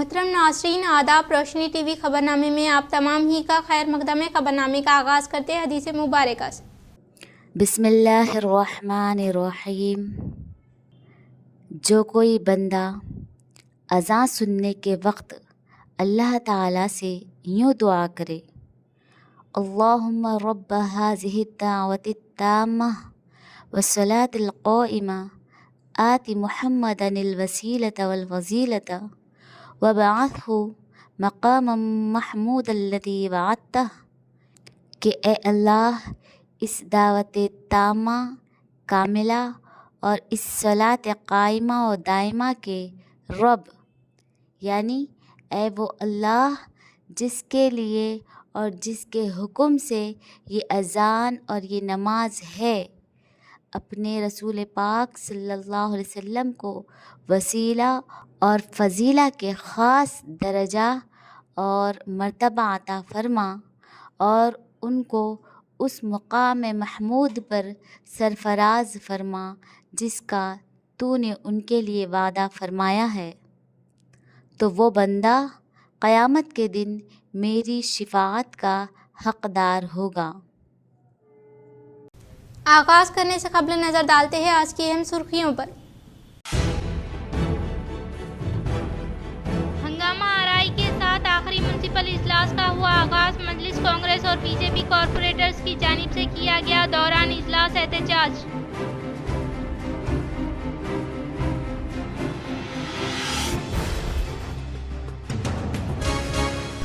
मोहतरम नाज़रीन, आदाब। रोशनी टीवी खबरनामे में आप तमाम ही का खैर मकदम है। खबरनामे का आगाज़ करते हैं हदीस मुबारक से। बिस्मिल्लाहिर्रहमानिर्रहीम। जो कोई बंदा अज़ान सुनने के वक्त अल्लाह ताला से यूँ दुआ करे, अल्लाहुम्मा रब्ब हाज़िहि दावति ताम्मा वस्सलातिल क़ाइमा आति मुहम्मदनिल वसीलता वल फज़ीलता वबअथहु मक़ामम महमूदल्लज़ी वअदतह, कि ए अल्लाह, इस दावत तामा कामिला और इस सलात कायमा और दायमा के रब, यानी ए वो अल्लाह जिसके लिए और जिसके हुक्म से ये अज़ान और ये नमाज है, अपने रसूल पाक सल्लल्लाहु अलैहि वसल्लम को वसीला और फ़ज़ीला के ख़ास दर्जा और मर्तबा अता फ़रमा और उनको उस मुक़ाम महमूद पर सरफ़राज़ फ़रमा जिसका तूने उनके लिए वादा फ़रमाया है। तो वो बंदा क़यामत के दिन मेरी शिफ़ाअत का हक़दार होगा। आगाज़ करने से कबल नज़र डालते हैं आज की अहम सुर्खियों पर। हंगामा आराई के साथ आखिरी म्युनिसिपल इजलास का हुआ आगाज़। मजलिस, कांग्रेस और बीजेपी कॉरपोरेटर्स की जानिब से किया गया दौरान इजलास एहतजाज।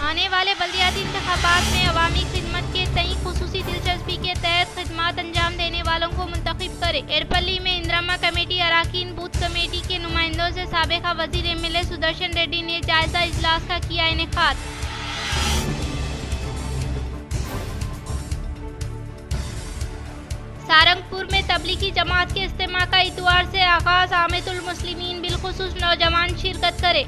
आने वाले बल्दियाती इंतखाबात में अवामी खिदमत के तई खुसूसी दिलचस्पी के तहत खिदमत अंजाम देने वालों को मुंतखब करे। एरपल्ली में इंदिरामा कमेटी अराकीन बूथ कमेटी के नुमाइंदों से साबिका वज़ीर एमएलए सुदर्शन रेड्डी ने जायजा इजलास का किया इनेकाद। सारंगपुर में तबलीगी जमात के इज्तिमा का इतवार से आगाज। आमितुल मुस्लिमीन बिलखुसूस नौजवान शिरकत करे।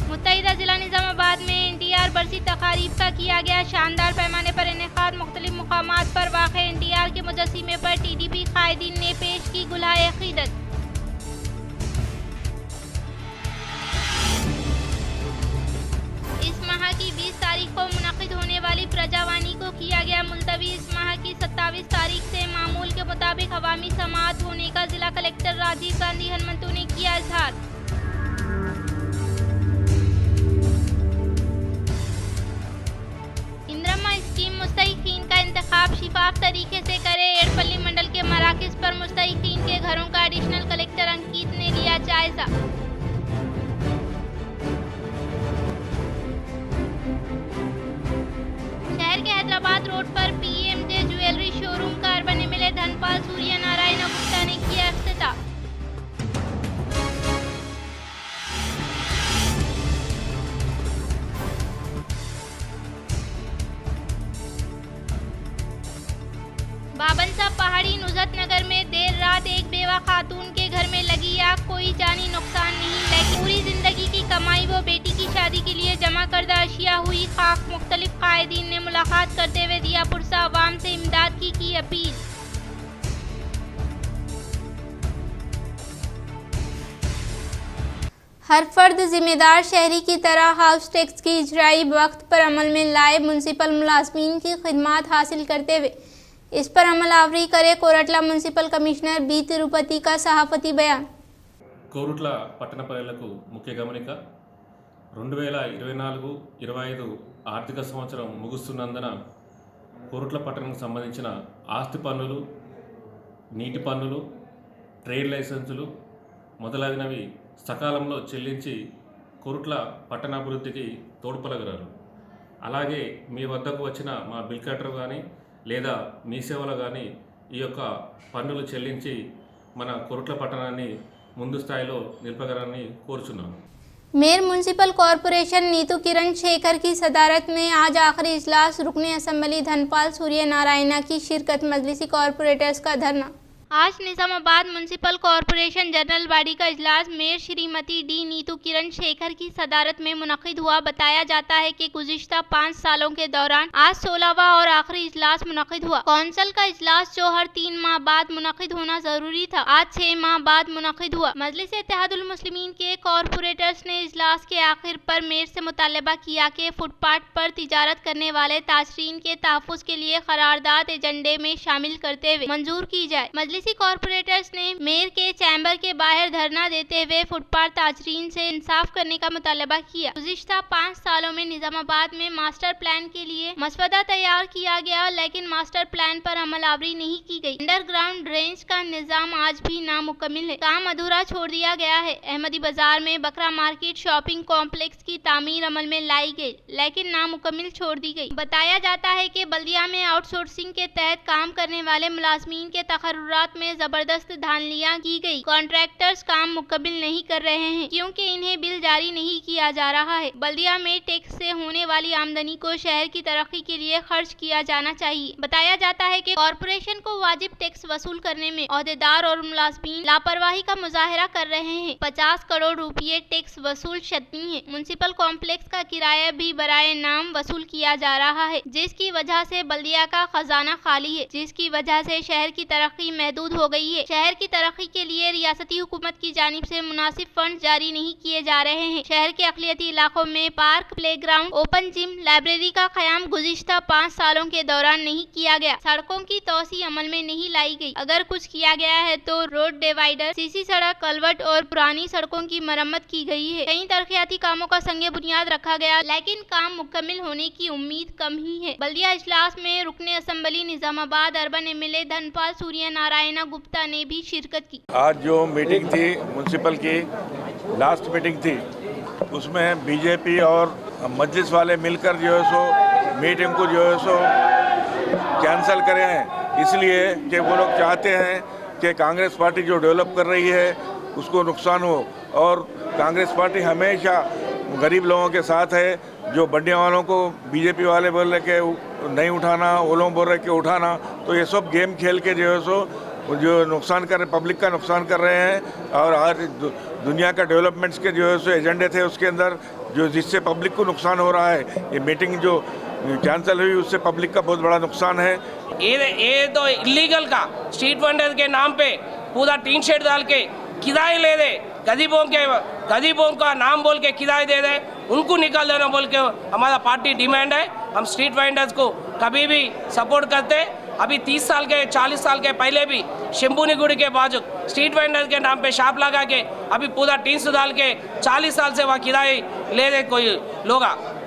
मुत्तहिदा जिला निजामाबाद में एनटीआर बरसी तकारीब का किया गया शानदार पैमाने पर इनेकाद। मुख्तलिफ मुकामात पर वाक़े एनटीआर के मुजस्सिमे पर टीडीपी कायदीन ने पेश की गुलाए अक़ीदत। इस माह की 20 तारीख को मुनक़िद होने वाली प्रजावानी को किया गया मुलतवी। इस माह की 27 तारीख से मामूल के मुताबिक अवामी समाअत होने का जिला कलेक्टर राजीव गांधी हनुमंतु ने किया इज़हार। मुस्तहिकीन का इंतखाब शिफाफ तरीके से करे। एरपल्ली मंडल के मराकिज़ पर मुस्तहिकीन के घरों का एडिशनल कलेक्टर अंकित ने लिया जायजा। शहर के हैदराबाद रोड पर पीएमजे ज्वेलरी शोरूम का अर्बन एमएलए धनपाल सूर्य नारायण गुप्ता ने किया इफ्तिताह। बाबनसा पहाड़ी नुजत नगर में देर रात एक बेवा खातून के घर में लगी आग। कोई जानी नुकसान नहीं, लेकिन पूरी जिंदगी की कमाई वो बेटी की शादी के लिए जमा करदा अशिया हुई खाक। मुख्तलिफ कायदीन ने मुलाकात करते हुए दिया पुरसा, अवाम से इमदाद की अपील। हर फर्द जिम्मेदार शहरी की तरह हाउस टैक्स की इजराई वक्त पर अमल में लाए। म्युनिसिपल मुलाजमीन की खिदमत हासिल करते हुए इस पर अमल आवरी करे। कोरट्ला मुन्सिपल कमिश्नर बी तिरुपति का सहाफती बयान। కోరుట్ల పట్టణ ప్రజలకు ముఖ్య గమనిక, 2024-25 ఆర్థిక సంవత్సరం ముగుస్తున్నందున కోరుట్ల పట్టణానికి సంబంధించిన ఆస్తి పన్నులు, నీటి పన్నులు, ట్రేడ్ లైసెన్సులు మొదలైనవి సకాలంలో చెల్లించి కోరుట్ల పట్టణాభివృద్ధికి తోడ్పడగలరు. అలాగే మీ వద్దకు వచ్చిన మా బిల్ కలెక్టర్ కానీ లేదా మీ సేవలో కానీ ఈ యొక్క పన్నులు చెల్లించి మన కోరుట్ల పట్టణాన్ని ముందు స్థాయిలో నిలపగలరని కోరుచున్నాను। मेयर म्युनिसिपल कॉरपोरेशन नीतू किरण शेखर की सदारत में आज आखिरी इजलास। रुकने असम्बली धनपाल सूर्य नारायण की शिरकत। मजलिसी कॉरपोरेटर्स का धरना। आज Nizamabad municipal corporation general body का इजलास मेयर श्रीमती डी नीतू किरण शेखर की सदारत में मुनक्किद हुआ। बताया जाता है कि गुज़िश्ता 5 सालों के दौरान आज 16वां और आखिरी इजलास मुनक्किद हुआ। कौंसिल का इजलास जो हर 3 माह बाद मुनक्किद होना जरूरी था, आज 6 माह बाद मुनक्किद हुआ। मजलिस इत्तेहादुल मुस्लिमीन के कॉरपोरेटर्स ने इजलास के आखिर पर मेयर से मुतालबा किया कि फुटपाथ पर तिजारत करने वाले ताजरीन के तहफ़्फ़ुज़ के लिए करारदाद एजेंडे में शामिल करते हुए मंजूर की जाए। मजलिसी कॉरपोरेटर्स ने मेयर के चैम्बर के बाहर धरना देते हुए फुटपाथ ताजरीन से इंसाफ करने का मुतालबा किया। गुज़िश्ता 5 सालों में निजामाबाद में मास्टर प्लान के लिए मसवदा तैयार किया गया, लेकिन मास्टर प्लान पर अमलावरी नहीं की गई। अंडरग्राउंड ड्रेनेज का निजाम आज भी नामुकम्मिल है, काम अधूरा छोड़ दिया गया है। अहमदी बाजार में बकरा मार्केट शॉपिंग कॉम्प्लेक्स की तामीर अमल में लाई गई, लेकिन नामुकम्मिल छोड़ दी गई। बताया जाता है कि बल्दिया में आउटसोर्सिंग के तहत काम करने वाले मुलाजमीन के तकर्रुरात में जबरदस्त धांधलियां की गई। कॉन्ट्रैक्टर्स काम मुकम्मिल नहीं कर रहे हैं क्योंकि इन्हें बिल जारी नहीं किया जा रहा है। बल्दिया में टैक्स से होने वाली आमदनी को शहर की तरक्की के लिए खर्च किया जाना चाहिए। बताया जाता है कि कॉरपोरेशन को वाजिब टैक्स वसूल करने में ओहदेदार और मुलाजमीन लापरवाही का मुजाहरा कर रहे हैं। 50 करोड़ रुपये टैक्स वसूल शतनी है। म्युनिसिपल कॉम्प्लेक्स का किराया भी बराए नाम वसूल किया जा रहा है, जिसकी वजह से बल्दिया का खजाना खाली है, जिसकी वजह से शहर की तरक्की महदूद हो गई है। शहर की तरक्की के लिए रियासती हुकूमत की जानिब से मुनासिब फंड जारी नहीं किए जा रहे हैं। शहर के अक़लियती इलाकों में park, playground, open gym, library का क़याम गुज़िश्ता 5 सालों के दौरान नहीं किया गया। सड़कों की तोसी अमल में नहीं लाई गई। अगर कुछ किया गया है तो रोड डिवाइडर, सीसी सड़क, कलवट और पुरानी सड़कों की मरम्मत की गई है। कई तरक्याती कामों का संगे बुनियाद रखा गया, लेकिन काम मुकम्मिल होने की उम्मीद कम ही है। बल्दिया इजलास में रुकने assembly Nizamabad urban MLA Dhanpal Surya Narayana Gupta ने भी शिरकत की। आज जो मीटिंग थी म्युनिसिपल की, लास्ट मीटिंग थी, उसमें बीजेपी और मजलिस वाले मिलकर जो है सो मीटिंग को जो है सो कैंसिल करे हैं, इसलिए कि वो लोग चाहते हैं कि कांग्रेस पार्टी जो डेवलप कर रही है उसको नुकसान हो, और कांग्रेस पार्टी हमेशा गरीब लोगों के साथ है। जो बड्डियों वालों को बीजेपी वाले बोल रहे कि नहीं उठाना, वो लोग बोल रहे कि उठाना, तो ये सब गेम खेल के जो है सो जो नुकसान कर रहे, पब्लिक का नुकसान कर रहे हैं। और आज दुनिया का डेवलपमेंट्स के जो है सो एजेंडे थे उसके अंदर जो जिससे पब्लिक को नुकसान हो रहा है, ये मीटिंग जो कैंसिल हुई उससे पब्लिक का बहुत बड़ा नुकसान है। ये तो इलीगल का स्ट्रीट वेंडर के नाम पे पूरा टीन शेड डाल के किराए ले दे, गरीबों का नाम बोल के किराए दे दे, उनको निकाल देना बोल के हमारा पार्टी डिमांड है। हम स्ट्रीट वेंडर्स को कभी भी सपोर्ट करते। अभी 30 साल के 40 साल के पहले भी शंभूनी गुड़ी के बाजू स्ट्रीट वेंडर के नाम पे शॉप लगा के अभी पूरा टीन से डाल के 40 साल से वहाँ किराए ले रहे कोई लोग,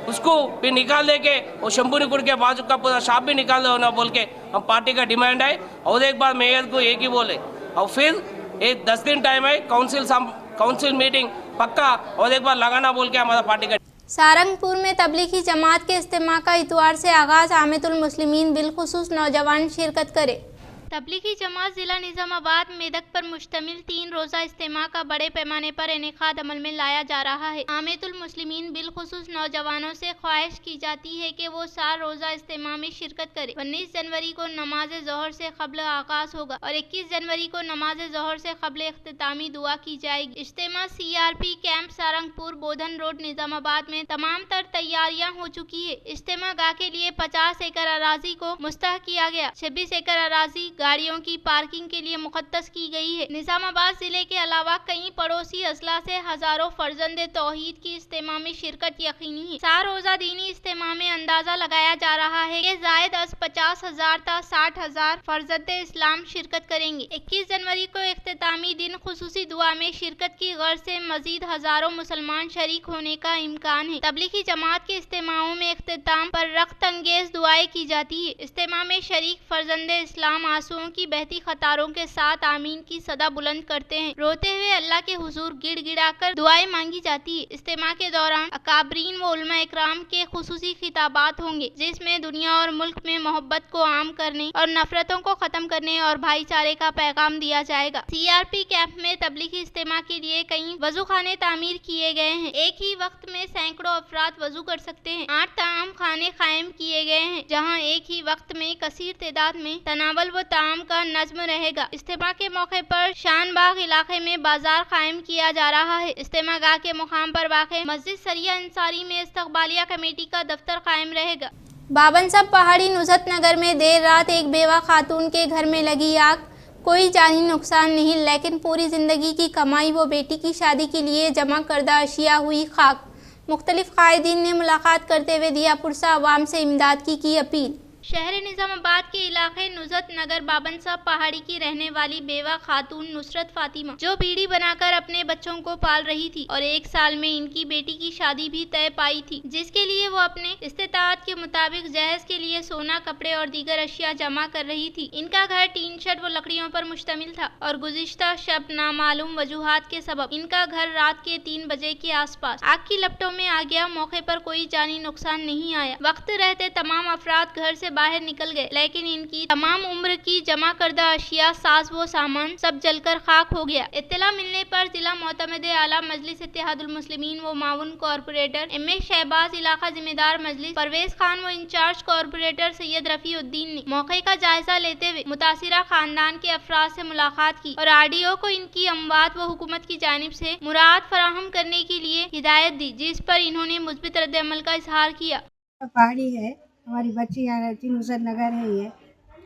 उसको भी निकाल दे के वो शंभूनी गुड़ी के बाजू का पूरा शॉप भी निकाल दो ना बोल के हम पार्टी का डिमांड है। और एक बार मेयर को एक ही बोले, और फिर एक 10 दिन टाइम है, काउंसिल मीटिंग पक्का और एक बार लगाना बोल के हमारा पार्टी का। सारंगपुर में तबलीगी जमात के इज्तिमा का इतवार से आगाज, आमितुल मुस्लिमीन बिलखुसूस नौजवान शिरकत करे। तबलीगी जमात जिला निजामाबाद मेदक पर मुश्तमिल 3 रोज़ा इज्तिमा का बड़े पैमाने पर इनेकाद अमल में लाया जा रहा है। आमितुल मुस्लिमीन बिलखुसूस नौजवानों से ख्वाहिश की जाती है कि वो 4 रोज़ा इज्तिमा में शिरकत करें। 19 जनवरी को नमाज ज़ोहर से क़ब्ल आगाज होगा और 21 जनवरी को नमाज ज़ोहर से क़ब्ल इख्तितामी दुआ की जाएगी। इज्तिमा CRP कैंप सारंगपुर बोधन रोड निजामाबाद में तमाम तर तैयारियां हो चुकी है। इज्तिमा गाह के लिए 50 एकड़ अराजी को मुस्तह किया गया। 26 एकड़ अराजी गाड़ियों की पार्किंग के लिए मुखत्तस की गई है। निजामाबाद जिले के अलावा कई पड़ोसी अजला से हजारों फर्जंदे तौहीद की इज्तिमा में शिरकत यकीनी है। 4 रोज़ा दीनी इज्तिमा में अंदाजा लगाया जा रहा है कि जायद अज 50,000 ता 60,000 फर्जंदे इस्लाम शिरकत करेंगे। 21 जनवरी को इख्तितामी दिन खुसूसी दुआ में शिरकत की गर्ज से मजीद हजारों मुसलमान शरीक होने का इम्कान है। तबलीगी जमात के इज्तिमाओं में इख्तिताम पर रख्त अंगेज दुआएं की जाती है। इज्तिमा में शरीक फर्जंदे इस्लाम आंसुओं की बहती खतारों के साथ आमीन की सदा बुलंद करते हैं। रोते हुए अल्लाह के हुजूर गिड़गिड़ाकर दुआएं मांगी जाती है। इज्तिमा के दौरान अकाबरीन व उलमा इकराम के खुसूसी खिताबात होंगे, जिसमें दुनिया और मुल्क में मोहब्बत को आम करने और नफरतों को खत्म करने और भाईचारे का पैगाम दिया जाएगा। CRP कैंप में तबलीगी इज्तिमा के लिए कई वजूखाने तामीर किए गए हैं। एक ही वक्त में सैकड़ों अफराद वजू कर सकते हैं। 8 ताम खाने कायम किए गए हैं जहां एक ही वक्त में कसीर तादाद में तनावल व ताम का नज्म रहेगा। इज्तिमा के मौके पर शानबाग इलाके में बाजार कायम किया जा रहा है। इज्तिमा गाह के मुकाम पर वाक़ मस्जिद सरिया अंसारी में इस्तकबालिया कमेटी का दफ्तर कायम रहेगा। बाबनसब पहाड़ी नुजत नगर में देर रात एक बेवा खातून के घर में लगी आग। कोई जानी नुकसान नहीं, लेकिन पूरी जिंदगी की कमाई व बेटी की शादी के लिए जमा करदा अशिया हुई खाक। मुख्तलिफ कायदीन ने मुलाकात करते हुए दिया पुरसा अवाम से इमदाद की अपील। शहर निजामाबाद के इलाके नुजत नगर बाबनसाब पहाड़ी की रहने वाली बेवा खातून नुसरत फातिमा, जो बीड़ी बनाकर अपने बच्चों को पाल रही थी और 1 साल में इनकी बेटी की शादी भी तय पाई थी, जिसके लिए वो अपने इस्तेताअत के मुताबिक जहेज के लिए सोना, कपड़े और दीगर अशिया जमा कर रही थी। इनका घर टीन शेड व लकड़ियों पर मुश्तमिल था और गुज़िश्ता शब नामालूम वजूहात के सबब इनका घर रात के 3 बजे के आसपास आग की लपटों में आ गया। मौके पर कोई जानी नुकसान नहीं आया। वक्त रहते तमाम अफराद घर से बाहर निकल गए, लेकिन इनकी तमाम उम्र की जमा करदा अशिया, साज व सामान सब जलकर खाक हो गया। इत्तला मिलने पर जिला मोतमदे आला मजलिस इत्तेहादुल मुस्लिमीन व माउन कॉर्पोरेटर M.A. शहबाज, इलाका जिम्मेदार मजलिस परवेज खान व इंचार्ज कॉर्पोरेटर सैयद रफीउद्दीन ने मौके का जायजा लेते हुए मुतासिरा खानदान के अफराद से मुलाकात की और RDO को इनकी अमवात व हुकूमत की जानिब से मुराद फराहम करने के लिए हिदायत दी, जिस पर इन्होंने मुस्बित रद्द-ए-अमल का इजहार किया। पहाड़ी है, हमारी बच्ची यहाँ रहती, नुसरत नगर है ये,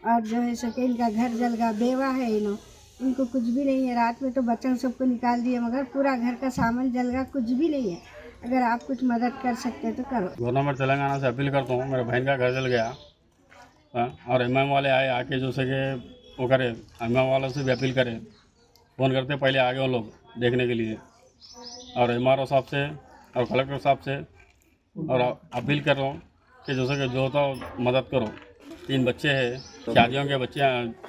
और जो है सके इनका घर जल गया, बेवा है इनको कुछ भी नहीं है। रात में तो बच्चों सबको निकाल दिए, मगर पूरा घर का सामान जल गया, कुछ भी नहीं है। अगर आप कुछ मदद कर सकते हैं तो करो। गवर्नमेंट तेलंगाना से अपील करता हूँ, मेरे बहन का घर जल गया और इमाम वाले आए, आके जो सके वो करे, इमाम वालों से भी अपील करें, फ़ोन करते पहले आगे वो लोग देखने के लिए, और MRO साहब से और कलेक्टर साहब से और अपील कर रहा हूँ कि जो सके जो तो मदद करो। 3 बच्चे हैं, शादियों के बच्चे,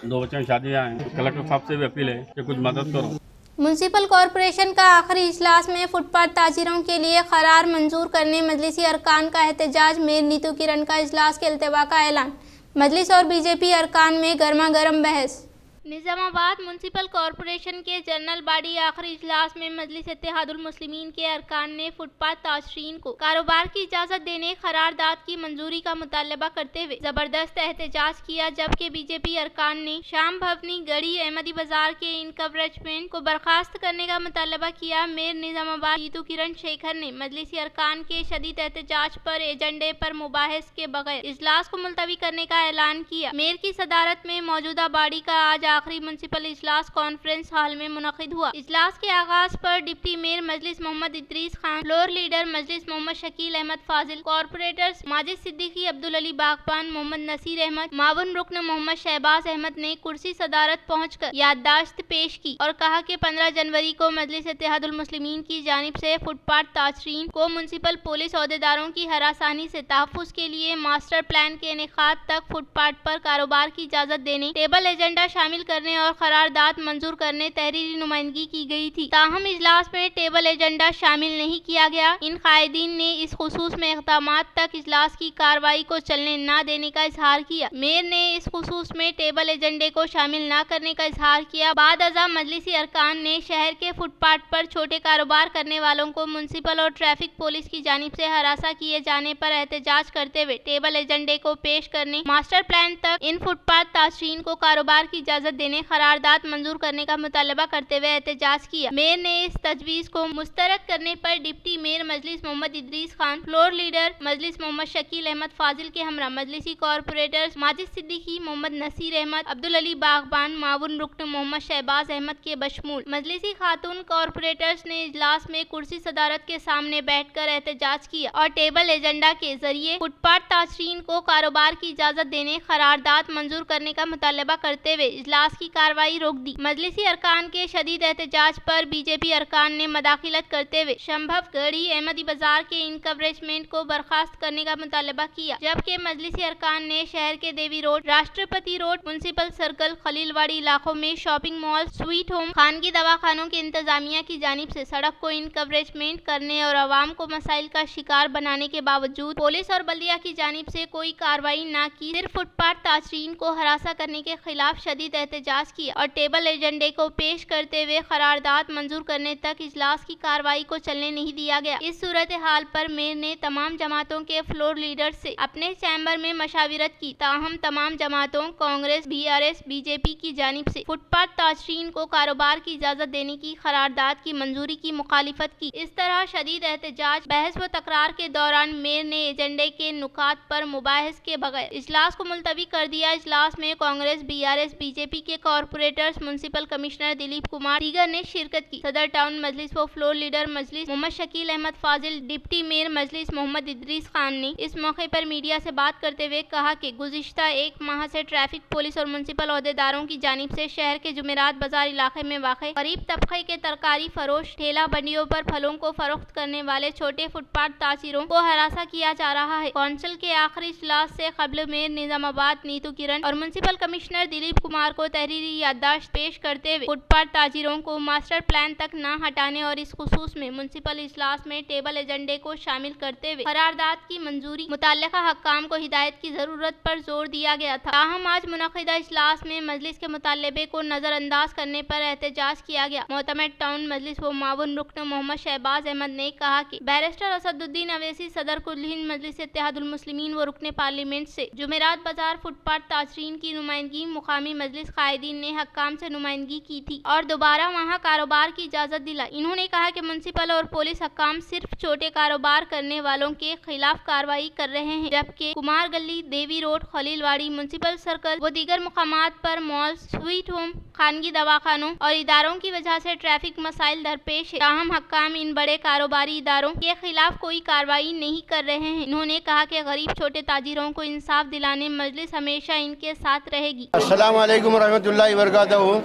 2 बच्चों की शादियाँ हैं। कलेक्टर साहब से भी अपील है कि कुछ मदद करो। म्युनिसिपल कॉरपोरेशन का आखिरी इजलास में फुटपाथ ताजिरों के लिए करार मंजूर करने मजलिसी अरकान का एहतजाज। मेयर नीतू किरण का इजलास के इल्तिवा का ऐलान। मजलिस और BJP अरकान में गर्मा गर्म बहस। निजामाबाद म्युनिसिपल कॉरपोरेशन के जनरल बॉडी आखिरी इजलास में मजलिस इत्तेहादुल मुस्लिमीन के अरकान ने फुटपाथ ताजरीन को कारोबार की इजाज़त देने करारदाद की मंजूरी का मुतालबा करते हुए ज़बरदस्त एहतजाज किया, जबकि BJP अरकान ने शाम भवनी, गढ़ी, अहमदी बाजार के इनकवरेजमेंट को बर्खास्त करने का मुतालबा किया। मेयर निजामाबाद नीतू किरण शेखर ने मजलिसी अरकान के शदीद एहतजाज पर एजेंडे पर मुबाहिस के बगैर इजलास को मुलतवी करने का ऐलान किया। मेयर की सदारत में मौजूदा बॉडी का आज आखिरी म्युनिसिपल इजलास कॉन्फ्रेंस हॉल में मुनक़िद हुआ। इजलास के आगाज पर डिप्टी मेयर मजलिस मोहम्मद इदरीस खान, फ्लोर लीडर मजलिस मोहम्मद शकील अहमद फाजिल, कॉर्पोरेटर्स माजिद सिद्दीकी, अब्दुल अली बागबान, मोहम्मद नसीर अहमद, मावन रुकन मोहम्मद शहबाज अहमद ने कुर्सी सदारत पहुंचकर याददाश्त पेश की और कहा कि 15 जनवरी को मजलिस इत्तेहादुल मुस्लिमीन की जानिब से फुटपाथ ताजरीन को म्युनिसिपल पुलिस अहदेदारों की हरासानी से तहफ़्फ़ुज़ के लिए मास्टर प्लान के इनेकाद तक फुटपाथ पर कारोबार की इजाज़त देने, टेबल एजेंडा शामिल करने और करारदाद मंजूर करने तहरीरी नुमाइंदगी की गई थी। ताहम इजलास में टेबल एजेंडा शामिल नहीं किया गया। इन कायदीन ने इस खुसूस में इक़दामात तक इजलास की कार्रवाई को चलने न देने का इजहार किया। मेयर ने इस खुसूस में टेबल एजेंडे को शामिल न करने का इजहार किया। बाद अज़ा मजलिसी अरकान ने शहर के फुटपाथ पर छोटे कारोबार करने वालों को म्युनिसिपल और ट्रैफिक पुलिस की जानिब से हरासा किए जाने पर एहतजाज करते हुए टेबल एजेंडे को पेश करने, मास्टर प्लान तक इन फुटपाथ ताजरीन को कारोबार की इजाज़त देने, करारदाद मंजूर करने का मुतालबा करते हुए एहतजाज किया। मेयर ने इस तजवीज़ को मुस्तरद करने पर डिप्टी मेयर मजलिस मोहम्मद इदरीस खान, फ्लोर लीडर मजलिस मोहम्मद शकील अहमद फाजिल के हमरा मजलिसी कॉर्पोरेटर्स माजिद सिद्दीकी, मोहम्मद नसीर अहमद, अब्दुल अली बागबान, माउन रुकन मोहम्मद शहबाज अहमद के बशमूल मजलिसी खातून कॉर्पोरेटर्स ने इजलास में कुर्सी सदारत के सामने बैठकर एहतजाज किया और टेबल एजेंडा के जरिए फुटपाथ ताजरीन को कारोबार की इजाज़त देने, करारदाद मंजूर करने का मुतालबा करते हुए इजलास इजलास की कार्रवाई रोक दी। मजलिसी अरकान के शदीद एहतजाज पर बीजेपी अरकान ने मदाखिलत करते हुए संभव गढ़ी अहमदी बाजार के इनकवरेजमेंट को बर्खास्त करने का मुतालबा किया, जबकि मजलिसी अरकान ने शहर के देवी रोड, राष्ट्रपति रोड, म्युनिसिपल सर्कल, खलीलवाड़ी इलाकों में शॉपिंग मॉल, स्वीट होम, खानगी दवाखानों की इंतजामिया की जानिब से सड़क को इनकवरेजमेंट करने और आवाम को मसाइल का शिकार बनाने के बावजूद पुलिस और बल्दिया की जानिब से कोई कार्रवाई न की, सिर्फ फुटपाथ ताजरीन को हरासा करने के खिलाफ शदीद एहतजाज किया और टेबल एजेंडे को पेश करते हुए करारदाद मंजूर करने तक इजलास की कार्रवाई को चलने नहीं दिया गया। इस सूरत हाल पर मेयर ने तमाम जमातों के फ्लोर लीडर से अपने चैम्बर में मशाविरत की, ताहम तमाम जमातों कांग्रेस, BRS, बीजेपी की जानिब से फुटपाथ ताजरीन को कारोबार की इजाजत देने की करारदाद की मंजूरी की मुखालिफत की। इस तरह शदीद एहतजाज, बहस व तकरार के दौरान मेयर ने एजेंडे के नुकात पर मुबाहिस के बगैर इजलास को मुलतवी कर दिया। इजलास में कांग्रेस, BRS, बीजेपी के corporators, municipal commissioner Dilip Kumar दीगर ने शिरकत की। सदर टाउन मजलिस व फ्लोर लीडर मजलिस मोहम्मद शकील अहमद फाजिल, डिप्टी मेयर मजलिस मोहम्मद इदरीस खान ने इस मौके पर मीडिया से बात करते हुए कहा कि गुज़िश्ता एक माह से ट्रैफिक पुलिस और म्युनिसिपल ओहदेदारों की जानिब से शहर के जुमेरात बाजार इलाके में वाक़े गरीब तबके के तरकारी फरोश, ठेला बंडियों पर फलों को फरोख्त करने वाले छोटे फुटपाथ ताजिरों को हरासा किया जा रहा है। कौंसिल के आखिरी इजलास से कबल मेयर निजामाबाद नीतू किरण और म्युनिसिपल कमिश्नर दिलीप कुमार को तहरीरी याददाश्त पेश करते हुए फुटपाथ ताजिरों को मास्टर प्लान तक न हटाने और इस खुसूस में म्युनिसिपल इजलास में टेबल एजेंडे को शामिल करते हुए करारदाद की मंजूरी मुतल्लिका हक्काम को हिदायत की जरूरत पर जोर दिया गया था। ताहम आज मुनक़िदा इजलास में मजलिस के मुतालबे को नजरअंदाज करने पर एहतजाज किया गया। मोहतमद टाउन मजलिस व मावन रुकन मोहम्मद शहबाज अहमद ने कहा कि बैरिस्टर असदुद्दीन अवैसी, सदर कुल हिंद मजलिस इत्तेहादुल मुस्लिमीन व रुकन पार्लियामेंट से जुमेरात बाजार फुटपाथ ताजरीन की नुमाइंदगी मुकामी मजलिस कायदीन ने हक्काम से नुमाइंदगी की थी और दोबारा वहां कारोबार की इजाजत दिलाई। इन्होंने कहा कि म्युनिसिपल और पुलिस हक्काम सिर्फ छोटे कारोबार करने वालों के खिलाफ कार्रवाई कर रहे हैं, जबकि कुमार गली, देवी रोड, खलीलवाड़ी, म्युनिसिपल सर्कल व दीगर मुकामात पर मॉल, स्वीट होम, खानगी दवाखानों और इदारों की वजह से ट्रैफिक मसाइल दरपेश है। ताहम हक्काम इन बड़े कारोबारी इदारों के खिलाफ कोई कार्रवाई नहीं कर रहे हैं। इन्होंने कहा कि गरीब छोटे ताजिरों को इंसाफ दिलाने मजलिस हमेशा इनके साथ रहेगी। अस्सलाम वालेकुम रहमतुल्लाहि व बरकातहू।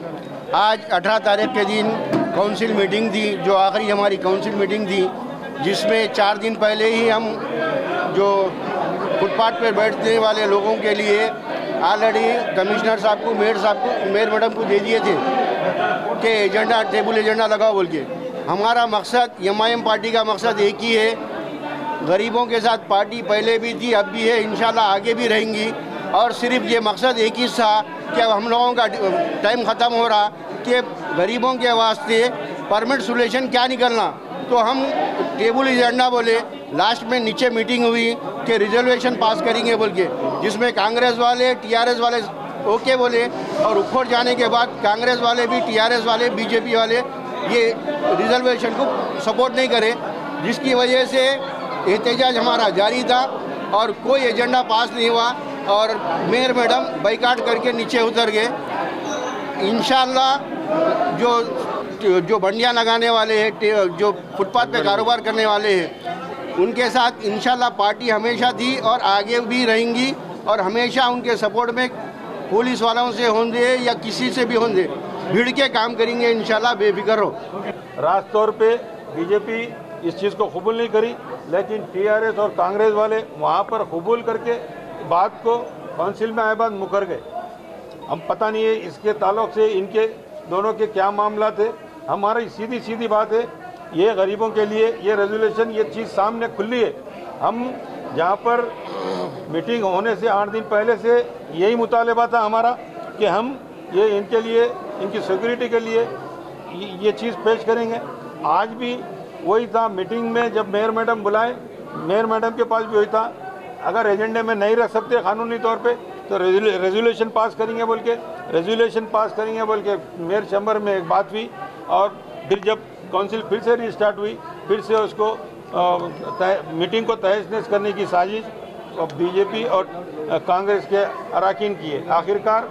आज 18 तारीख के दिन काउंसिल मीटिंग थी, जो आखिरी हमारी काउंसिल मीटिंग थी, जिसमें 4 दिन पहले ही हम जो फुटपाथ पर बैठने वाले लोगों के लिए ऑलरेडी कमिश्नर साहब को, मेयर मैडम को दे दिए थे कि एजेंडा, टेबल एजेंडा लगाओ बोल के। हमारा मकसद, MIM पार्टी का मकसद एक ही है, गरीबों के साथ पार्टी पहले भी थी, अब भी है, इंशाल्लाह आगे भी रहेंगी। और सिर्फ ये मकसद एक ही था कि अब हम लोगों का टाइम ख़त्म हो रहा कि गरीबों के वास्ते परमानेंट सोल्यूशन क्या निकलना। तो हम टेबल एजेंडा बोले, लास्ट में नीचे मीटिंग हुई कि रिजर्वेशन पास करेंगे बोल के, जिसमें कांग्रेस वाले, TRS वाले ओके बोले, और ऊपर जाने के बाद कांग्रेस वाले भी, TRS वाले, बीजेपी वाले ये रिजर्वेशन को सपोर्ट नहीं करे, जिसकी वजह से एहतजाज हमारा जारी था और कोई एजेंडा पास नहीं हुआ और मेयर मैडम बाइकाट करके नीचे उतर गए। इंशाल्लाह जो बंडियाँ लगाने वाले हैं, जो फुटपाथ पे कारोबार करने वाले हैं, उनके साथ इंशाल्लाह पार्टी हमेशा थी और आगे भी रहेंगी और हमेशा उनके सपोर्ट में पुलिस वालों से होंगे या किसी से भी होंगे, भिड़ के काम करेंगे इंशाल्लाह, बेफिक्र हो। रास्त तौर पे बीजेपी इस चीज़ को कबूल नहीं करी, लेकिन TRS और कांग्रेस वाले वहाँ पर कबूल करके बात को काउंसिल में आए बाद मुकर गए। हम पता नहीं है इसके ताल्लुक से इनके दोनों के क्या मामला थे। हमारी सीधी बात है, ये गरीबों के लिए ये रेजोल्यूशन, ये चीज़ सामने खुली है। हम जहाँ पर मीटिंग होने से 8 दिन पहले से यही मुतालबा था हमारा कि हम ये इनके लिए, इनकी सिक्योरिटी के लिए ये चीज़ पेश करेंगे। आज भी वही था, मीटिंग में जब मेयर मैडम बुलाए, मेयर मैडम के पास भी वही था, अगर एजेंडे में नहीं रख सकते कानूनी तौर पे तो रेजोल्यूशन पास करेंगे बोल के मेयर चैम्बर में एक बात हुई और फिर जब काउंसिल फिर से रिस्टार्ट हुई, फिर से उसको मीटिंग को तहस-नहस करने की साजिश बीजेपी और कांग्रेस के अराकीन की है। आखिरकार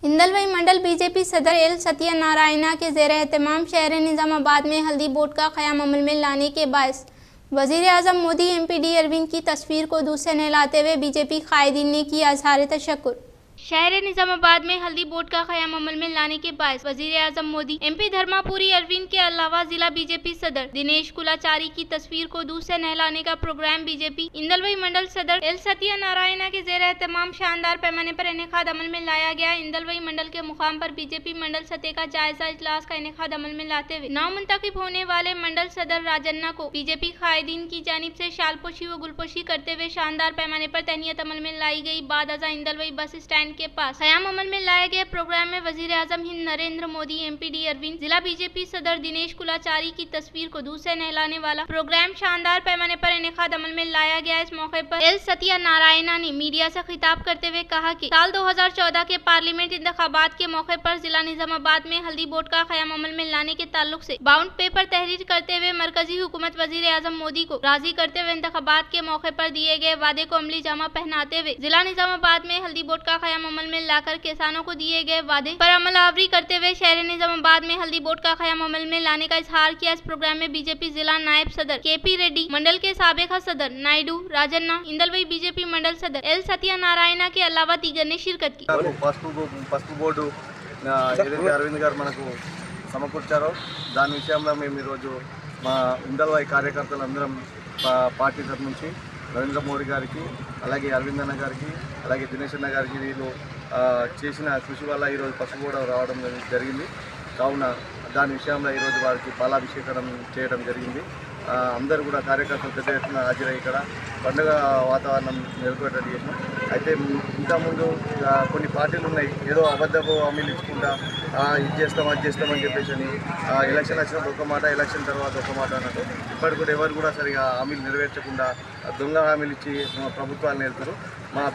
इंदलवई मंडल बीजेपी सदर एल सत्यनारायणा के ज़ेर एहतमाम शहर निज़ामाबाद में हल्दी बोर्ड का क़याम अमल में लाने के बायस वज़ीर आज़म मोदी MPD अरविंद की तस्वीर को दूध से नहलाते हुए बीजेपी कायदीन ने किया इज़हार तशक्कुर। शहर निजामाबाद में हल्दी बोर्ड का क़याम अमल में लाने के बाद वजीर आजम मोदी, MP धर्मापुरी अरविंद के अलावा जिला बीजेपी सदर दिनेश कुलाचारी की तस्वीर को दूध से नहलाने का प्रोग्राम बीजेपी इंदलवई मंडल सदर एल सत्या नारायणा के जेर एहतमाम शानदार पैमाने पर इनेकाद अमल में लाया गया। इंदलवई मंडल के मुकाम पर बीजेपी मंडल सतह का जायजा इजलास का इनेकाद अमल में लाते हुए नाम मुंतखब होने वाले मंडल सदर राजन्ना को बीजेपी कायदीन की जानिब से शालपोशी व गुलपोशी करते हुए शानदार पैमाने पर तहनीत अमल में लाई गई। बाद अज़ा इंदलवई बस स्टैंड के पास क़याम अमल में लाए गए प्रोग्राम में वजीर आजम हिंद नरेंद्र मोदी, MP डी अरविंद, जिला बीजेपी सदर दिनेश कुलाचारी की तस्वीर को दूध से नहलाने वाला प्रोग्राम शानदार पैमाने पर इनेकाद अमल में लाया गया। इस मौके पर एल सत्या नारायणा ने मीडिया से खिताब करते हुए कहा कि साल 2014 के पार्लियामेंट इंतखाबात के मौके पर जिला निजामाबाद में हल्दी बोर्ड का क़याम अमल में लाने के ताल्लुक से बाउंड पेपर तहरीर करते हुए मरकजी हुकूमत वजीर आजम मोदी को राजी करते हुए इंतखाबात के मौके पर दिए गए वादे को अमली जामा पहनाते हुए जिला निजामाबाद में हल्दी बोर्ड का क़याम अमल में लाकर किसानों को दिए गए वादे पर अमल आवरी करते हुए शहर निजामाबाद में हल्दी बोर्ड का क़याम अमल में लाने का इजहार किया। इस प्रोग्राम में बीजेपी जिला नायब सदर KP रेड्डी, मंडल के साबिका सदर नायडू, राजन्ना, इंदलवई बीजेपी मंडल सदर एल सत्या नारायणा के अलावा दीगर ने शिरकत की। పసుపు బోర్డు ఏదైతే అరవింద్ గారు మనకు సమకూర్చారో దాని విషయంలో మేము ఈరోజు మా ఇందల్వాయి కార్యకర్తలందరం పార్టీ తరఫు నుంచి నరేంద్ర మోడీ గారికి, అలాగే అరవింద్ అన్న గారికి, అలాగే దినేష్ అన్న గారికి వీళ్ళు చేసిన కృషి వల్ల ఈరోజు పసుపు కూడా రావడం జరిగింది. కావున దాని విషయంలో ఈరోజు వారికి పాలాభిషేకం చేయడం జరిగింది. అందరూ కూడా కార్యకర్తలు పెద్ద ఎత్తున హాజరై ఇక్కడ పండుగ వాతావరణం నెలకొల్పేటట్టు చేసినాం. అయితే ఇంతకుముందు కొన్ని పార్టీలు ఉన్నాయి, ఏదో అబద్ధపు హామీలు ఇచ్చుకుంటా ఇది చేస్తాం అది చేస్తామని చెప్పేసి అని ఎలక్షన్ వచ్చినప్పుడు ఒక మాట, ఎలక్షన్ తర్వాత ఒక మాట అన్నట్టు ఇప్పటికి కూడా ఎవరు కూడా సరిగా హామీలు నెరవేర్చకుండా దొంగ హామీలు ఇచ్చి ప్రభుత్వాలను వెళ్తారు. మా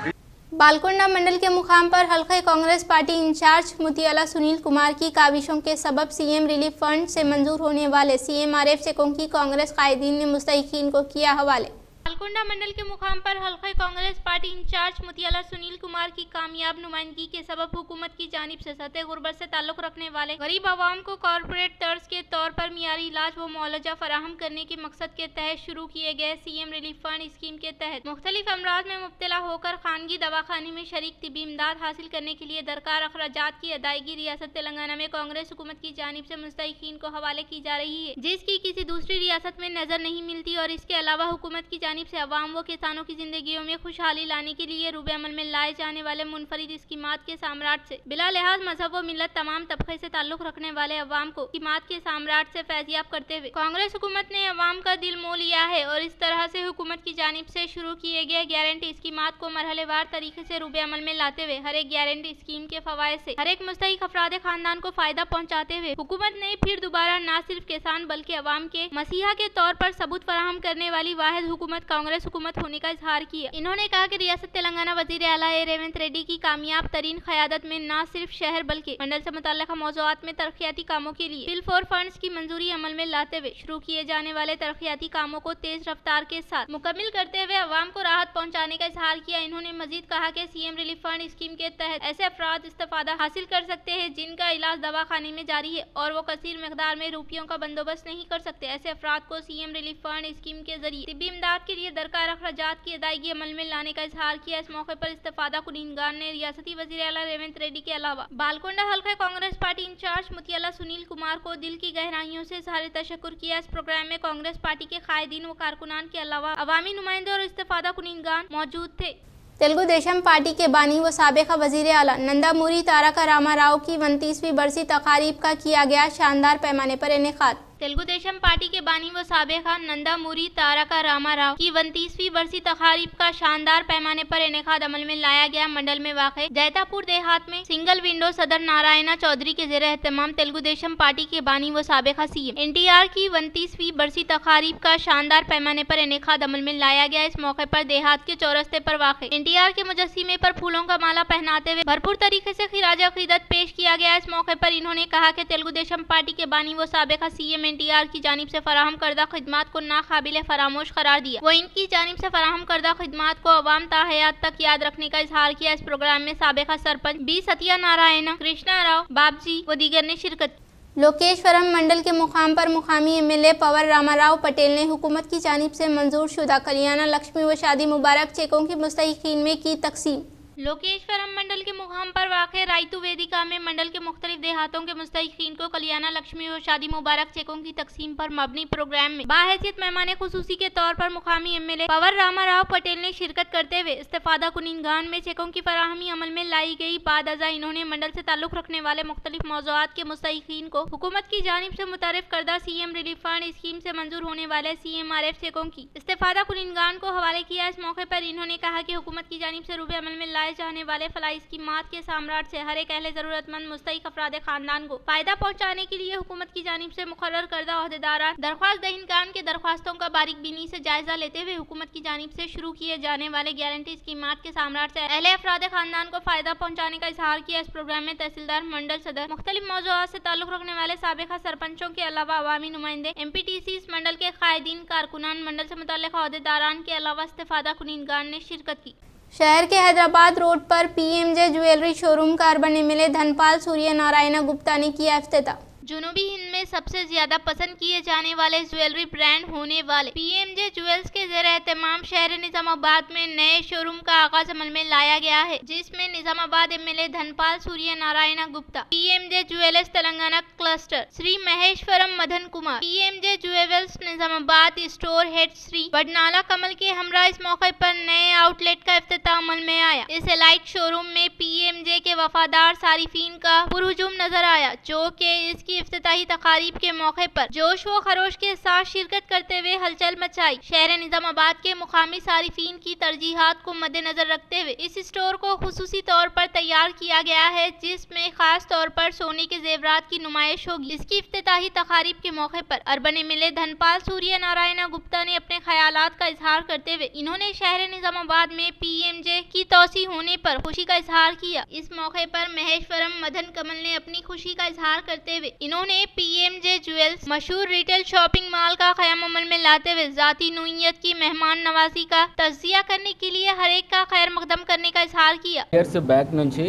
बालकोंडा मंडल के मुकाम पर हल्का कांग्रेस पार्टी इंचार्ज मुतियाला सुनील कुमार की काविशों के सबब CM रिलीफ फंड से मंजूर होने वाले CMRF चेकों की कांग्रेस कायदीन ने मुस्तहिकीन को किया हवाले। बालकोंडा मंडल के मुकाम पर हल्का कांग्रेस पार्टी इंचार्ज मुतियाला सुनील कुमार की कामयाब नुमाइंदगी के सबब हुकूमत की जानिब से सतह गुर्बत से ताल्लुक रखने वाले गरीब आवाम को कॉरपोरेट तर्ज के तौर पर मियारी इलाज व मुआवजा फराहम करने के मकसद के तहत शुरू किए गए CM रिलीफ फंड स्कीम के तहत मुख्तलिफ अमराज में मुब्तला होकर खानगी दवाखाने में शरीक तिबी इमदाद हासिल करने के लिए दरकार अखराजात की अदायगी रियासत तेलंगाना में कांग्रेस हुकूमत की जानिब से मुस्तहिकीन को हवाले की जा रही है, जिसकी किसी दूसरी रियासत में नजर नहीं मिलती। और इसके अलावा हुकूमत की जानिब से अवाम व किसानों की जिंदगियों में खुशहाली लाने के लिए रूबे अमल में लाए जाने वाले मुनफरिद स्कीमात के साम्राट से बिला लिहाज मजहब व मिलत तमाम तबके से ताल्लुक रखने वाले अवाम को स्कीमात के साम्राट से फैजियाब करते हुए कांग्रेस हुकूमत ने अवाम का दिल मोह लिया है और इस तरह से हुकूमत की जानिब से शुरू किए गए गारंटी स्कीमात को मरहलेवार तरीके से रूबे अमल में लाते हुए हर एक गारंटी स्कीम के फवायद से हर एक मुस्तहिक अफराद खानदान को फायदा पहुँचाते हुए हुकूमत ने फिर दोबारा न सिर्फ किसान बल्कि अवाम के मसीहा के तौर पर सबूत फराहम करने वाली वाहिद हुकूमत कांग्रेस हुकूमत होने का इजहार किया। इन्होंने कहा कि रियासत तेलंगाना वजीर आला रेवंत रेड्डी की कामयाब तरीन क़यादत में न सिर्फ शहर बल्कि मंडल से मुतल्लिक़ा मौज़ूआत में तरक्याती कामों के लिए बिल फॉर फंड्स की मंजूरी अमल में लाते हुए शुरू किए जाने वाले तरक्याती कामों को तेज रफ्तार के साथ मुकम्मिल करते हुए अवाम को राहत पहुँचाने का इजहार किया। इन्होंने मजीद कहा कि CM रिलीफ फंड स्कीम के तहत ऐसे अफराद इस्तेफादा हासिल कर सकते हैं जिनका इलाज दवाखाने में जारी है और वो कसीर मकदार में रुपयों का बंदोबस्त नहीं कर सकते। ऐसे अफराद को CM रिलीफ फंड स्कीम के जरिए तिब्बी इमदाद के लिए दरकार अखराजात की अदायगी अमल में लाने का इजहार किया। इस मौके पर इस्तेफादा कुनिंगान ने रियासती वजीर आला रेवंत रेड्डी के अलावा बालकोंडा हल्का कांग्रेस पार्टी इंचार्ज मुतियाला सुनील कुमार को दिल की गहराइयों से इजहार तशक्कुर किया। इस प्रोग्राम में कांग्रेस पार्टी के कायदीन व कारकुनान के अलावा अवामी नुमाइंदे और इस्तेफादा कुनिंगान मौजूद थे। तेलुगु देशम पार्टी के बानी व साबिका वजीर आला नंदामुरी तारका रामाराव की 29वीं बरसी तकारीब का किया गया शानदार पैमाने पर इनेकाद। तेलुगु देशम पार्टी के बानी व साबिका नंदामुरी तारका रामाराव की 29वीं बरसी तकारीब का शानदार पैमाने पर इनेकाद अमल में लाया गया। मंडल में वाक़े जैतापुर देहात में सिंगल विंडो सदर नारायणा चौधरी के जेर एहतमाम तेलुगु देशम पार्टी के बानी व साबिका CM NTR की 29वीं बरसी तकारीब का शानदार पैमाने पर इनेकाद अमल में लाया गया। इस मौके पर देहात के चौरस्ते पर वाक़े NTR के मुजस्सिमे पर फूलों का माला पहनाते हुए भरपूर तरीके से खिराज अक़ीदत पेश किया गया। इस मौके पर इन्होंने कहा कि तेलुगु देशम पार्टी के बानी व साबिका CM NTR की जानिब से फराहम करदा खिदमात को नाकाबिले फरामोश करार दिया। वो इनकी जानिब से फराहम करदा खिदमात को अवाम ता हयात तक याद रखने का इजहार किया। इस प्रोग्राम में साबिका सरपंच B सत्या नारायण, कृष्णा राव, बाबजी व दीगर ने शिरकत की। लोकेश्वरम मंडल के मुकाम पर मुकामी MLA पवर रामाराव पटेल ने हुकूमत की जानिब से मंजूर शुदा कल्याणा लक्ष्मी व शादी मुबारक चेकों की मुस्तहिकीन में की तकसीम। लोकेश्वरम मंडल के मुकाम पर वाक़ रायतू वेदिका में मंडल के मुख्तलिफ देहातों के मुस्तहिकीन को कल्याणा लक्ष्मी और शादी मुबारक चेकों की तकसीम पर मबनी प्रोग्राम में बाहैसियत मेहमान खुसूसी के तौर पर मुकामी एमएलए पवर रामा राव पटेल ने शिरकत करते हुए इस्तेफादा कुनिनगान में चेकों की फराहमी अमल में लाई गई। बाद अज़ा इन्होंने मंडल से ताल्लुक़ रखने वाले मुख्तलिफ मौज़ूआत के मुस्तहिकीन को हुकूमत की जानिब से मुतरफ़ करदा सीएम रिलीफ फंड स्कीम से मंजूर होने वाले CMRF चेकों की इस्तेफादा कुनिनगान को हवाले किया। इस मौके पर इन्होंने कहा कि हुकूमत की जानिब से रूबे अमल में लाए जाने वाले फलाही स्कीमात के साम्राट से हर एक अहले ज़रूरतमंद मुस्तहिक अफराद खानदान को फायदा पहुँचाने के लिए हुकूमत की जानिब से मुकर्रर करदा ओहदेदारान दरख्वास्त दहिंदगान के दरख्वास्तों का बारीक बीनी से जायजा लेते हुए हुकूमत की जानिब से शुरू किए जाने वाले गारंटी स्कीमात के साम्राट से अहले अफराद खानदान को फायदा पहुँचाने का इजहार किया। इस प्रोग्राम में तहसीलदार, मंडल सदर, मुख्तलिफ मौज़ूआत से ताल्लुक़ रखने वाले साबिक़ा सरपंचों के अलावा अवामी नुमाइंदे, MPTC मंडल के कायदीन, कारकुनान, मंडल से मुतल्लिक़ ओहदेदारान के अलावा इस्तेफादा कुनिनगान ने शिरकत की। शहर के हैदराबाद रोड पर PMJ ज्वेलरी शोरूम का अर्बन एमएलए धनपाल सूर्य नारायण गुप्ता ने किया इफ्तिताह। जुनूबी हिंद में सबसे ज्यादा पसंद किए जाने वाले ज्वेलरी ब्रांड होने वाले PMJ ज्वेल्स के ज़ेर एहतमाम शहर निजामाबाद में नए शोरूम का आगाज अमल में लाया गया है, जिसमें Nizamabad MLA Dhanpal Surya Narayana Gupta, PMJ jewellers Telangana cluster, Shri Maheshwaram Madan Kumar, PMJ jewels Nizamabad store head Shri Badnala Kamal के हमरा इस मौके पर नए आउटलेट का इफ्तिताह अमल में आया। इस एलाइट शोरूम में PMJ के वफादार सारिफीन का पुरहुजूम नजर आया, जो कि इसकी इफ्तिताही तकारीब के मौके पर जोश व खरोश के साथ शिरकत करते हुए हलचल मचाई। शहर निजामाबाद के मुकामी सारिफीन की तरजीहात को मद्देनजर रखते हुए इस स्टोर को खुसूसी तौर पर तैयार किया गया है, जिसमें खास तौर पर सोने के जेवरात की नुमाइश होगी। इसकी इफ्तिताही तकारीब के मौके पर अर्बन एमएलए धनपाल सूर्य नारायण गुप्ता ने अपने ख्यालात का इजहार करते हुए इन्होंने शहर निजामाबाद में PMJ की तोसी होने पर खुशी का इजहार किया। इस मौके पर महेश्वरम मदन कमल ने अपनी खुशी का इजहार करते हुए इन्होंने PMJ ज्वेल्स मशहूर रिटेल शॉपिंग मॉल का क़याम अमल में लाते हुए जाती नौइयत की मेहमान नवाजी का तज़किया करने के लिए हर एक का खैर मकदम करने का इजहार किया। ఇయర్స్ బ్యాక్ నుంచి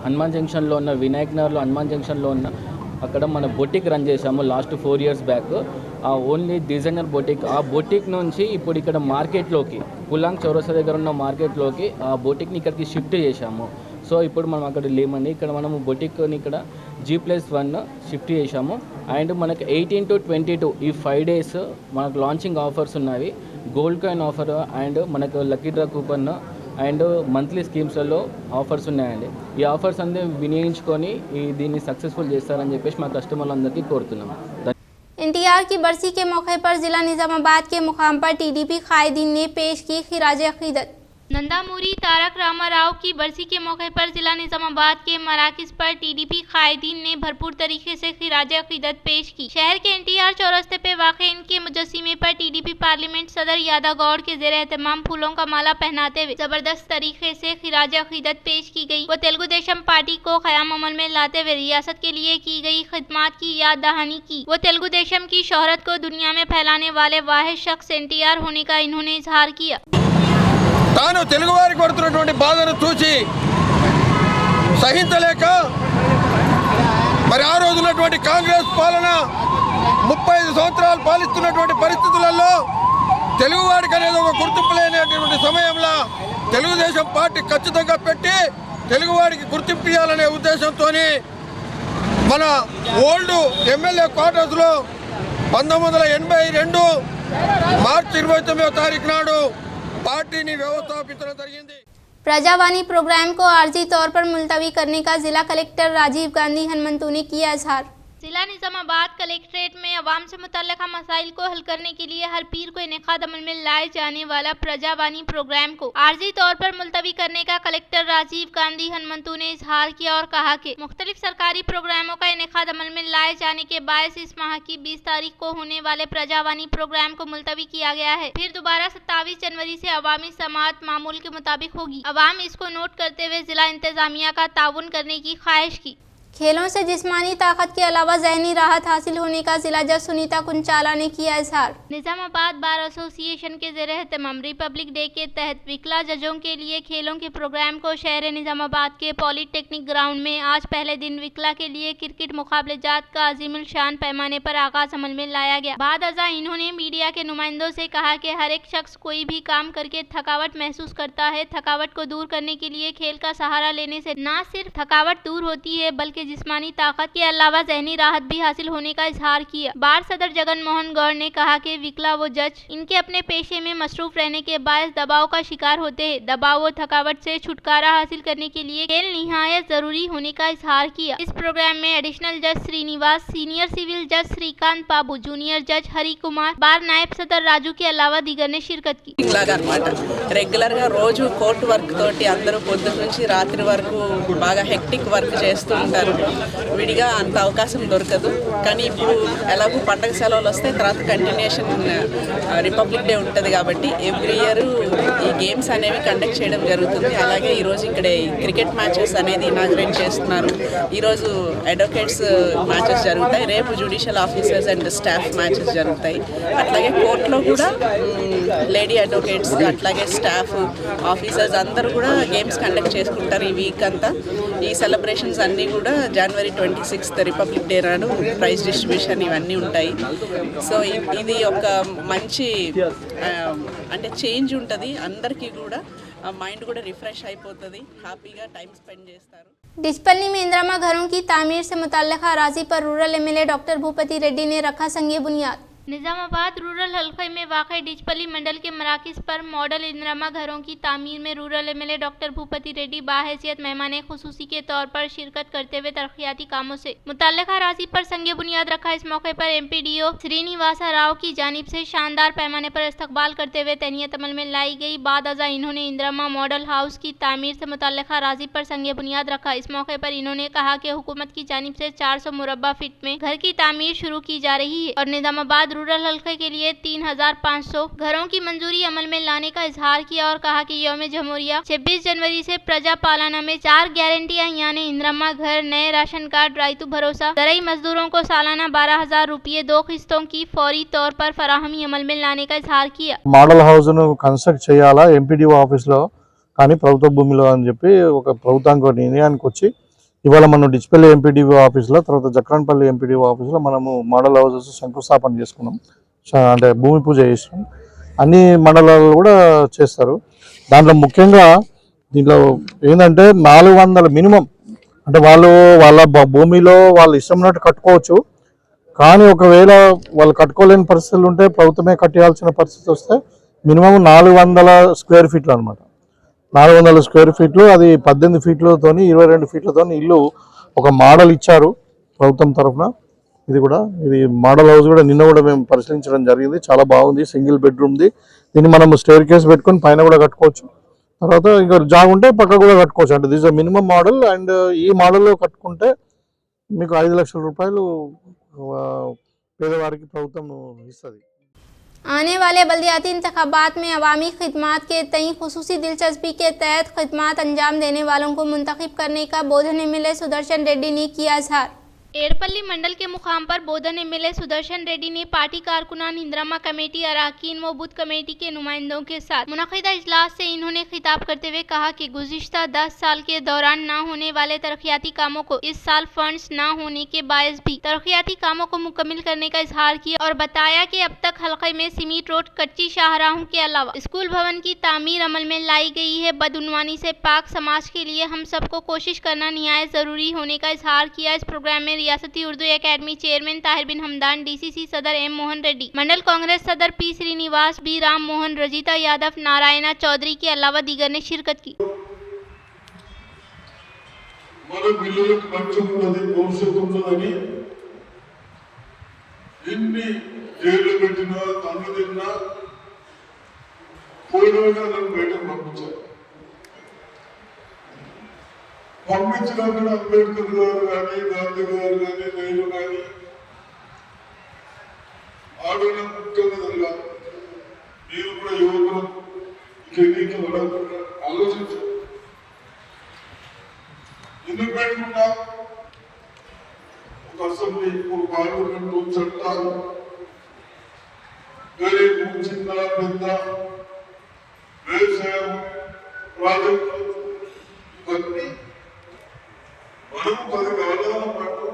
హనుమాన్ జంక్షన్లో ఉన్న వినాయక్ నగర్లో హనుమాన్ జంక్షన్లో ఉన్న అక్కడ మన బొటిక్ రన్ చేసాము లాస్ట్ 4 ఇయర్స్ బ్యాక్. ఆ ఓన్లీ డిజైనర్ బొటిక్, ఆ బొటిక్ నుంచి ఇప్పుడు ఇక్కడ మార్కెట్లోకి పులాంగ్ చౌరస్తా దగ్గర ఉన్న మార్కెట్లోకి ఆ బొటిక్ని ఇక్కడికి షిఫ్ట్ చేశాము. సో ఇప్పుడు మనం అక్కడ లేమండి, ఇక్కడ మనము బొటిక్ని ఇక్కడ G+1 షిఫ్ట్ చేశాము. అండ్ మనకు 18 to 22 ఈ 5 days మనకు లాంచింగ్ ఆఫర్స్ ఉన్నవి. గోల్డ్ కాయిన్ ఆఫర్ అండ్ మనకు lucky draw coupon and monthly స్కీమ్స్లలో ఆఫర్స్ ఉన్నాయండి. ఈ ఆఫర్స్ అన్నీ వినియోగించుకొని దీన్ని సక్సెస్ఫుల్ చేస్తారని చెప్పేసి మా కస్టమర్లందరికీ కోరుతున్నాము. NTR की बरसी के मौके पर जिला निजामाबाद के मुकाम पर TDP कायदीन ने पेश की खिराज अकीदत। नंदामुरी तारक रामा राव की बरसी के मौके पर जिला निजामाबाद के मराकिज पर TDP कायदीन ने भरपूर तरीके से खिराज अकीदत पेश की। शहर के NTR चौरस्ते पे वाक़े इनके मुजस्सिमे पर TDP पार्लियामेंट सदर यादा गौड़ के ज़ेर एहतमाम फूलों का माला पहनाते हुए जबरदस्त तरीके से खिराज अकीदत पेश की गई। वो तेलुगु देशम पार्टी को क़याम अमल में लाते हुए रियासत के लिए की गई खिदमात की याद दहानी की। वो तेलुगु देशम की शोहरत को दुनिया में फैलाने वाले वाहिद शख्स NTR होने का इन्होंने इजहार किया। తాను తెలుగువారికి పడుతున్నటువంటి బాధను చూసి సహించలేక మరి ఆ రోజున్నటువంటి కాంగ్రెస్ పాలన 35 సంవత్సరాలు పాలిస్తున్నటువంటి పరిస్థితులలో తెలుగువాడికి అనేది ఒక గుర్తింపు లేనటువంటి సమయంలో తెలుగుదేశం పార్టీ ఖచ్చితంగా పెట్టి తెలుగువాడికి గుర్తింపు ఇవ్వాలనే ఉద్దేశంతో మన ఓల్డ్ ఎమ్మెల్యే క్వార్టర్స్లో 1982 మార్చి 29వ తారీఖు నాడు पार्टी व्यवस्थापित జరిగింది। प्रजावाणी प्रोग्राम को आर्जी तौर पर मुलतवी करने का जिला कलेक्टर राजीव गांधी हनुमंतु ने किया इजहार। जिला निजामाबाद कलेक्ट्रेट में अवाम से मुतल्लिका मसाइल को हल करने के लिए हर पीर को इनेकाद अमल में लाए जाने वाला प्रजावाणी प्रोग्राम को आर्जी तौर पर मुलतवी करने का कलेक्टर राजीव गांधी हनुमंतु ने इजहार किया और कहा कि मुख्तलिफ सरकारी प्रोग्रामों का इनेकाद अमल में लाए जाने के बायस इस माह की 20 तारीख को होने वाले प्रजावाणी प्रोग्राम को मुलतवी किया गया है। फिर दोबारा 27 जनवरी से अवामी समाअत मामूल के मुताबिक होगी। अवाम इसको नोट करते हुए जिला इंतजामिया का ताउन करने की ख्वाहिश की। खेलों से जिस्मानी ताकत के अलावा ज़हनी राहत हासिल होने का जिला जज सुनीता कुंचाला ने किया इजहार। निजामाबाद बार एसोसिएशन के ज़रिए एहतमाम रिपब्लिक डे के तहत विकला जजों के लिए खेलों के प्रोग्राम को शहर निजामाबाद के पॉलीटेक्निक ग्राउंड में आज पहले दिन विकला के लिए क्रिकेट मुकाबलेजात का अजीमुल शान पैमाने पर आगाज अमल में लाया गया। बाद अज़ा इन्होंने मीडिया के नुमाइंदों से कहा कि हर एक शख्स कोई भी काम करके थकावट महसूस करता है। थकावट को दूर करने के लिए खेल का सहारा लेने से न सिर्फ थकावट दूर होती है बल्कि जिस्मानी ताकत के अलावा ज़हनी राहत भी हासिल होने का इजहार किया। बार सदर जगन मोहन गौड़ ने कहा कि विकला वो जज इनके अपने पेशे में मसरूफ रहने के बायस दबाव का शिकार होते हैं। दबाव व थकावट से छुटकारा हासिल करने के लिए खेल निहायत जरूरी होने का इजहार किया। इस प्रोग्राम में एडिशनल जज श्रीनिवास, सीनियर सिविल जज श्रीकांत बाबू, जूनियर जज हरि कुमार, बार नायब सदर राजू के अलावा दीगर ने शिरकत की। రెగ్యులర్ గా రోజు కోర్టు వర్క్ తోటి అందరూ పొద్దున్న నుంచి రాత్రి వరకు బాగా హెక్టిక్ వర్క్ చేస్తూ ఉంటారు. విడిగా అంత అవకాశం దొరకదు. కానీ ఇప్పుడు ఎలాగో పండగ సెలవులు వస్తే తర్వాత కంటిన్యూషన్ రిపబ్లిక్ డే ఉంటుంది కాబట్టి ఎవ్రీ ఇయర్ ఈ గేమ్స్ అనేవి కండక్ట్ చేయడం జరుగుతుంది. అలాగే ఈరోజు ఇక్కడ క్రికెట్ మ్యాచెస్ అనేది ఇనాగ్రేట్ చేస్తున్నారు. ఈరోజు అడ్వకేట్స్ మ్యాచెస్ జరుగుతాయి. రేపు judicial officers and staff matches జరుగుతాయి. అట్లాగే కోర్టులో కూడా లేడీ అడ్వకేట్స్ అట్లాగే స్టాఫ్ ఆఫీసర్స్ అందరూ కూడా గేమ్స్ కండక్ట్ చేసుకుంటారు ఈ వీక్ అంతా. ఈ సెలబ్రేషన్స్ అన్నీ కూడా జనవరి 26th రిపబ్లిక్ డే నాడు ప్రైజ్ డిస్ట్రిబ్యూషన్ ఇవన్నీ ఉంటాయి. సో ఇది ఒక మంచి అంటే చేంజ్ ఉంటుంది. అందరికీ కూడా మైండ్ కూడా రిఫ్రెష్ అయిపోతుంది. హ్యాపీగా టైం స్పెండ్ చేస్తారు. डिचपल्ली में इंदिरा घरों की तामीर से मुतल्लिक़ अराज़ी पर rural MLA doctor Bhupathi Reddy ने रखा संग बुनियाद। निजामाबाद रूरल हल्के में वाक़ डिचपल्ली मंडल के मराकज़ पर मॉडल इंदिरा घरों की तामीर में rural MLA doctor Bhupathi Reddy बाहैसियत मेहमान खुसूसी के तौर पर शिरकत करते हुए तरक्याती कामों से मुतल्लिक़ अराज़ी पर संग बुनियाद रखा। इस मौके पर एमपीडीओ श्रीनिवासा राव की जानिब से शानदार पैमाने पर इस्तकबाल करते हुए तहनीत अमल में लाई गई। बाद अज़ा इन्होंने इंदिरा मॉडल हाउस की तामीर से मुतल्लिक़ अराज़ी पर संग बुनियाद रखा। इस मौके पर इन्होंने कहा कि हुकूमत की जानिब से 400 मुरब्बा फीट में घर की तामीर शुरू की जा रही है और निजामाबाद रूरल हल्के के लिए 3500 घरों की मंजूरी अमल में लाने का इजहार किया और कहा कि यौम जमहूरिया 26 जनवरी से प्रजा पालना में 4 गारंटियां यानी इंदिरा घर, नए राशन कार्ड, रायतु भरोसा, ज़राई मजदूरों को सालाना 12,000 रुपये 2 किस्तों की फौरी तौर पर फराहमी अमल में लाने का इजहार किया। मॉडल हाउस कंस्ट्रक्ट చేయాలా ఎంపీడీఓ ఆఫీస్లో కానీ ప్రభుత్వ భూమిలో అని చెప్పి ఒక ప్రభుత్వానికి నిర్ణయానికి వచ్చి ఇవాళ మనం డిచ్పల్లి ఎంపీడీఓ ఆఫీస్లో తర్వాత జక్రాన్పల్లి ఎంపీడీఓ ఆఫీస్లో మనము మోడల్ హౌసెస్ శంకుస్థాపన చేసుకున్నాం. అంటే భూమి పూజ చేసినాం. అన్ని మండలాలు కూడా చేస్తారు. దాంట్లో ముఖ్యంగా దీంట్లో ఏంటంటే 400 మినిమం అంటే వాళ్ళ భూమిలో వాళ్ళు ఇష్టం ఉన్నట్టు కట్టుకోవచ్చు. కానీ ఒకవేళ వాళ్ళు కట్టుకోలేని పరిస్థితులు ఉంటే ప్రభుత్వమే కట్టేయాల్సిన పరిస్థితి వస్తే మినిమం 400 స్క్వేర్ ఫీట్లు అనమాట. 400 స్క్వేర్ ఫీట్లు అది 18 ఫీట్లతో 22 ఫీట్లతో ఇల్లు ఒక మోడల్ ఇచ్చారు ప్రభుత్వం తరఫున. ఇది మోడల్ హౌస్ కూడా నిన్న కూడా మేము పరిశీలించడం జరిగింది. చాలా బాగుంది. సింగిల్ బెడ్రూమ్ది. దీన్ని మనం స్టేర్ కేస్ పెట్టుకొని పైన కూడా కట్టుకోవచ్చు. తర్వాత ఇంకా జాగ్ ఉంటే పక్క కూడా కట్టుకోవచ్చు. అంటే దిస్ మినిమం మోడల్. అండ్ ఈ మోడల్లో కట్టుకుంటే మీకు 5 లక్షల రూపాయలు పేదవారికి ప్రభుత్వం ఇస్తుంది. आने वाले बल्दियाती इंतखाबात में अवामी खिदमात के तई खुसूसी दिलचस्पी के तहत खिदमात अंजाम देने वालों को मुंतखब करने का बोधन एमएलए सुदर्शन रेड्डी ने किया इजहार। एरपल्ली मंडल के मुकाम पर बोधन एमएलए सुदर्शन रेड्डी ने पार्टी कारकुनान इंदिरा कमेटी अराकीन व बुद्ध कमेटी के नुमाइंदों के साथ मुनक़िदा इजलास से इन्होंने खिताब करते हुए कहा कि गुज़िश्ता 10 साल के दौरान न होने वाले तरक्याती कामों को इस साल फंड्स न होने के बायस भी तरक्याती कामों को मुकम्मल करने का इजहार किया और बताया कि अब तक हल्के में सीमेंट रोड, कच्ची शाहराहों के अलावा स्कूल भवन की तामीर अमल में लाई गई है। बदउनवानी से पाक समाज के लिए हम सबको कोशिश करना निहायत ज़रूरी होने का इजहार किया। इस प्रोग्राम में रियासती उर्दू एकेडमी चेयरमैन ताहिर बिन हमदान, डीसीसी सदर एम मोहन रेड्डी, मंडल कांग्रेस सदर पी श्रीनिवास, बी राम मोहन, रजीता यादव, नारायणा चौधरी के अलावा दीगर ने शिरकत की। పంపించినప్పుడు అంబేద్కర్ గారు కానీ గాంధీ గారు కానీ నెహ్రూ కానీ ఆడోళ్ళ ముఖ్యంగా మీరు కూడా యువకులు కెరీకి వడకుండా ఆలోచించారు. ఎందుకు పెట్టుకున్నా అసెంబ్లీ పార్లమెంట్ చట్టాలు గరీబ్ చిన్న పెద్ద వ్యవసాయం ప్రాజెక్టులు ఇవన్నీ మనం 10 కాలాల పాటు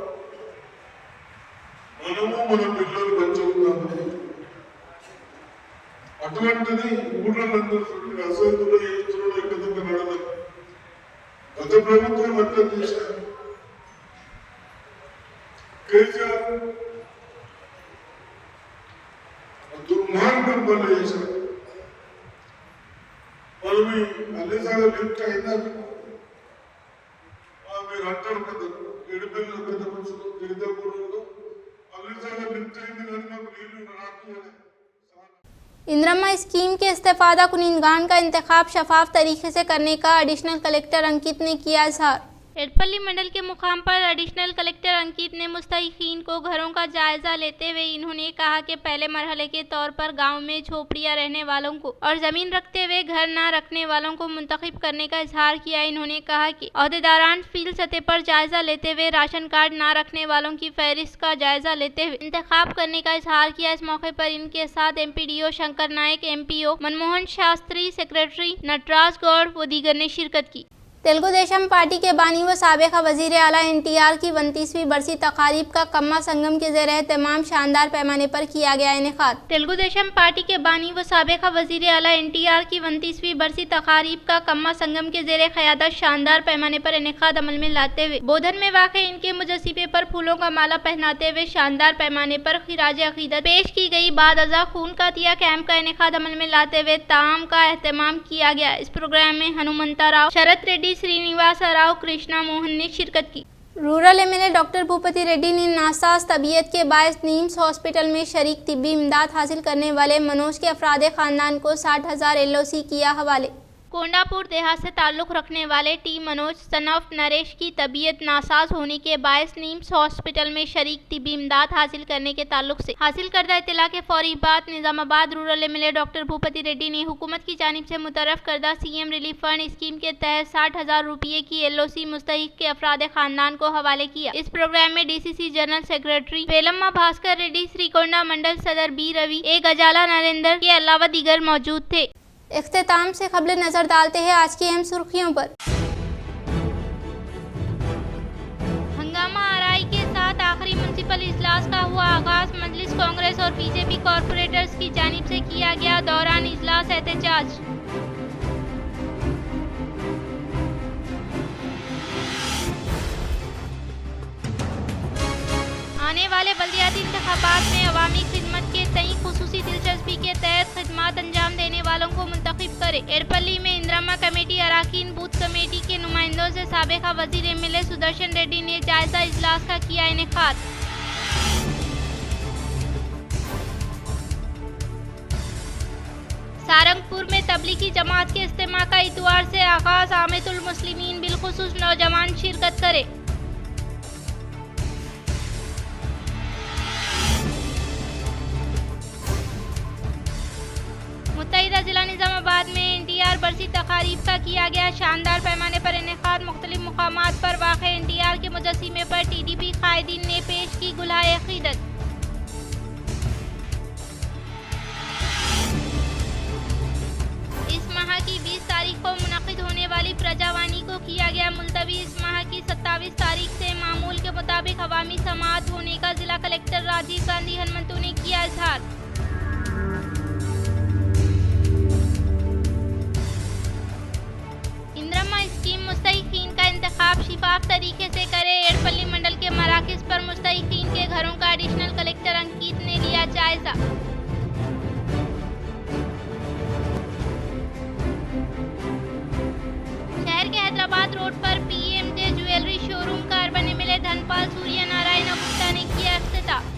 మనము మన పిల్లలు పెంచుకుందామని అటువంటిది ఊళ్ళందరూ అసెంబ్లీలో ఎదురు ఎక్కడికి నడదు. గత ప్రభుత్వం అర్థం చేశారు. కేసీఆర్ దుర్మార్గం పనులు చేశారు. మనం అన్నిసార్లు లిఫ్ట్ అయినా మీరు అంటారు కదా ఏడుపల్లి పెద్ద మనుషులు తిరుపూర్లో అన్నిసార్లు లిఫ్ట్ అయింది కానీ మాకు నీళ్లు రాకు అని. इंदिरम्मा स्कीम के इस्तेफादा कुनिंदगान का इंतखाब शफाफ तरीके से करने का एडिशनल कलेक्टर अंकित ने किया इजहार। एडपल्ली मंडल के मुकाम पर एडिशनल कलेक्टर अंकित ने मुस्तहिकीन को घरों का जायजा लेते हुए इन्होंने कहा कि पहले मरहले के तौर पर गांव में झोपड़ियां रहने वालों को और जमीन रखते हुए घर न रखने वालों को मुंतखब करने का इजहार किया। इन्होंने कहा कि अहदेदारान फील्ड सतह पर जायजा लेते हुए राशन कार्ड न रखने वालों की फहरिस्त का जायजा लेते हुए इंतखाब करने का इजहार किया। इस मौके पर इनके साथ MPDO शंकर नायक, MPO मनमोहन शास्त्री, सेक्रेटरी नटराज गौड़ व दीगर ने शिरकत की। तेलुगु देशम पार्टी के बानी व साबिक़ा वज़ीर आला NTR की 29वीं बरसी तकारीब का कम्मा संगम के ज़ेर एहतमाम शानदार पैमाने पर किया गया इनेकाद। तेलुगु देशम पार्टी के बानी व साबिक़ा वज़ीर आला NTR की 29वीं बरसी तकारीब का कम्मा संगम के ज़ेर क़यादत शानदार पैमाने पर इनेकाद अमल में लाते हुए बोधन में वाक़े इनके मुजस्सिमे पर फूलों का माला पहनाते हुए शानदार पैमाने पर खिराज अक़ीदत पेश की गई। बाद अज़ा खून का दिया कैंप का इनेकाद अमल में लाते हुए ताम का एहतमाम किया गया। इस प्रोग्राम में हनुमंता राव, शरत रेड्डी, श्रीनिवास राव, कृष्णा मोहन ने शिरकत की। Rural MLA doctor Bhupathi Reddy ने नासाज तबीयत के बायस नीम्स हॉस्पिटल में शरीक तिब्बी इमदाद हासिल करने वाले मनोज के अफराद खानदान को 60,000 LOC किया हवाले। कोंडापुर देहात से ताल्लुक़ रखने वाले टी मनोज सनफ नरेश की तबीयत नासाज होने के बायस नीम्स हॉस्पिटल में शरीक तिब्बी इमदाद हासिल करने के ताल्लुक से हासिल करदा इत्तला के फौरी बाद Nizamabad rural MLA doctor Bhupathi Reddy ने हुकूमत की जानिब से मुतरफ करदा CM रिलीफ फंड स्कीम के तहत 60,000 रुपये की LOC मुस्तहिक के अफराद खानदान को हवाले किया। इस प्रोग्राम में DCC general secretary Velamma Bhaskar Reddy, Srikonda mandal सदर B रवि, A गजाला नरेंद्र के अलावा दीगर मौजूद थे। इख्तिताम से खबरें नजर डालते हैं आज की अहम सुर्खियों पर। हंगामा आराई के साथ आखिरी म्युनिसिपल इजलास का हुआ आगाज। मजलिस कांग्रेस और BJP कॉरपोरेटर्स की जानिब से किया गया दौरान इजलास एहतजाज। आने वाले बल्दियाती इंतखाबात में अवामी खिदमत के तई खुसूसी दिलचस्पी के तहत खिदमत अंजाम देने वालों को मुंतखब करे। एरपल्ली में इंदिरम्मा कमेटी अराकीन बूथ कमेटी के नुमाइंदों से साबिक़ा वज़ीर MLA सुदर्शन रेड्डी ने जायजा इजलास का किया इनेकाद। सारंगपुर में तबलीगी जमात के इज्तिमा का इतवार से आगाज। आमतुल मुस्लिमीन बिलखुसूस नौजवान शिरकत करे। मुत्तहिदा जिला निज़ामाबाद में NTR बरसी तकारीब का किया गया शानदार पैमाने पर इनेकाद। मुख्तलिफ मुकामात पर वाक़े NTR के मुजस्सिमे पर TDP कायदीन ने पेश की गुलाए अक़ीदत। इस माह की 20 तारीख को मुनक़िद होने वाली प्रजावानी को किया गया मुलतवी। इस माह की 27 तारीख से मामूल के मुताबिक अवामी समाअत होने का जिला कलेक्टर राजीव गांधी हनुमंतु ने किया इजहार। इंदिरम्मा स्कीम मुस्तहिकीन का इंतखाब शिफाफ तरीके से करे। एडपल्ली मंडल के मराकिज़ पर मुस्तहिकीन के घरों का एडिशनल कलेक्टर अंकित ने लिया जायजा। शहर के हैदराबाद रोड पर PMJ ज्वेलरी शोरूम का अर्बन MLA धनपाल सूर्य नारायण गुप्ता ने किया इफ्तिताह।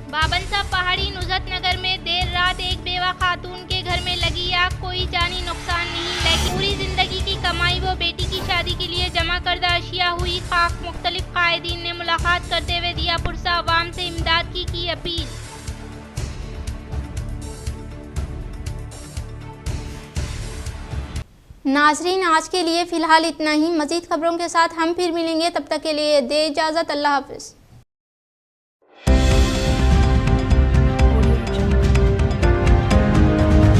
बाबनसा पहाड़ी नुजत नगर में देर रात एक बेवा खातून के घर में लगी आग। कोई जानी नुकसान नहीं, लेकिन पूरी जिंदगी की कमाई वो बेटी की शादी के लिए जमा करदा अशिया हुई खाक। मुख्तलिफ कायदीन ने मुलाकात करते हुए दिया पुरसा, अवाम से इमदाद की अपील। नाजरीन, आज के लिए फ़िलहाल इतना ही। मज़ीद खबरों के साथ हम फिर मिलेंगे, तब तक के लिए दे इजाज़त। अल्लाह हाफ़िज़।